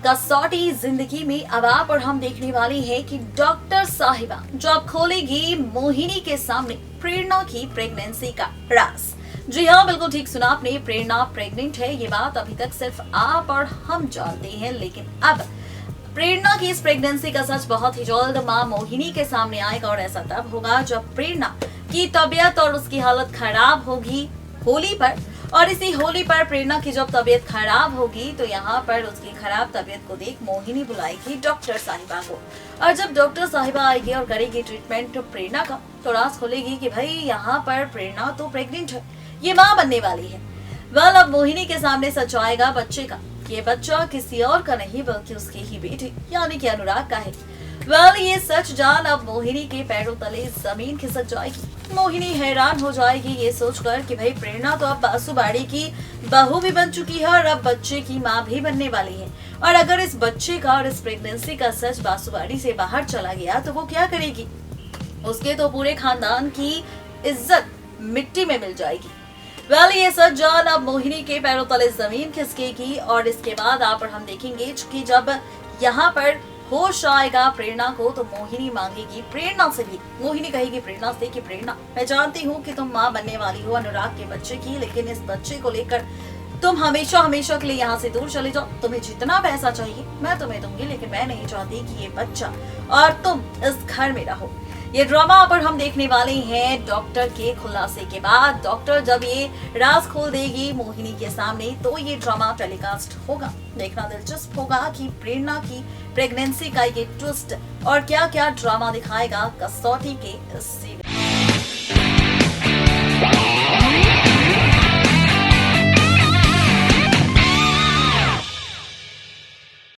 कसौटी जिंदगी में अब आप और हम देखने वाले हैं कि डॉक्टर साहिबा जो अब खोलेगी मोहिनी के सामने प्रेरणा की प्रेगनेंसी का राज। जी हाँ, बिल्कुल ठीक सुना आपने, प्रेरणा प्रेग्नेंट है। ये बात अभी तक सिर्फ आप और हम जानते हैं, लेकिन अब प्रेरणा की इस प्रेगनेंसी का सच बहुत ही जल्द मां मोहिनी के सामने आएगा और ऐसा तब होगा जब प्रेरणा की तबीयत और उसकी हालत खराब होगी होली पर। और इसी होली पर प्रेरणा की जब तबीयत खराब होगी तो यहाँ पर उसकी खराब तबीयत को देख मोहिनी बुलाएगी डॉक्टर साहिबा को। और जब डॉक्टर साहिबा आएगी और करेगी ट्रीटमेंट प्रेरणा का, तो राज खोलेगी कि भाई यहाँ पर प्रेरणा तो प्रेग्नेंट है, ये माँ बनने वाली है। वेल, अब मोहिनी के सामने सच आएगा बच्चे का। ये बच्चा किसी और का नहीं बल्कि उसकी ही बेटी यानी कि अनुराग का है। वेल, ये सच जान अब मोहिनी के पैरों तले जमीन खिसक जाएगी। मोहिनी हैरान हो जाएगी ये सोचकर कि भाई प्रेरणा तो अब बासुबाड़ी की बहू भी बन चुकी है और अब बच्चे की माँ भी बनने वाली है। और अगर इस बच्चे का और इस प्रेगनेंसी का सच बासुबाड़ी से बाहर चला गया तो वो क्या करेगी? उसके तो पूरे खानदान की इज्जत मिट्टी में मिल जाएगी। वेल, ये सच जान अब मोहिनी के पैरों तले जमीन खिसकेगी। और इसके बाद आप और हम देखेंगे कि जब यहाँ पर होश आएगा प्रेरणा को तो मोहिनी मांगेगी प्रेरणा से भी। मोहिनी कहेगी प्रेरणा से कि प्रेरणा, मैं जानती हूँ कि तुम माँ बनने वाली हो अनुराग के बच्चे की, लेकिन इस बच्चे को लेकर तुम हमेशा हमेशा के लिए यहाँ से दूर चले जाओ। तुम्हें जितना पैसा चाहिए मैं तुम्हें दूंगी, लेकिन मैं नहीं चाहती कि ये बच्चा और तुम इस घर में रहो। ये ड्रामा पर हम देखने वाले हैं डॉक्टर के खुलासे के बाद। डॉक्टर जब ये राज खोल देगी मोहिनी के सामने तो ये ड्रामा टेलीकास्ट होगा। देखना दिलचस्प होगा कि प्रेरणा की प्रेगनेंसी का ये ट्विस्ट और क्या क्या ड्रामा दिखाएगा कसौटी के सीरियल।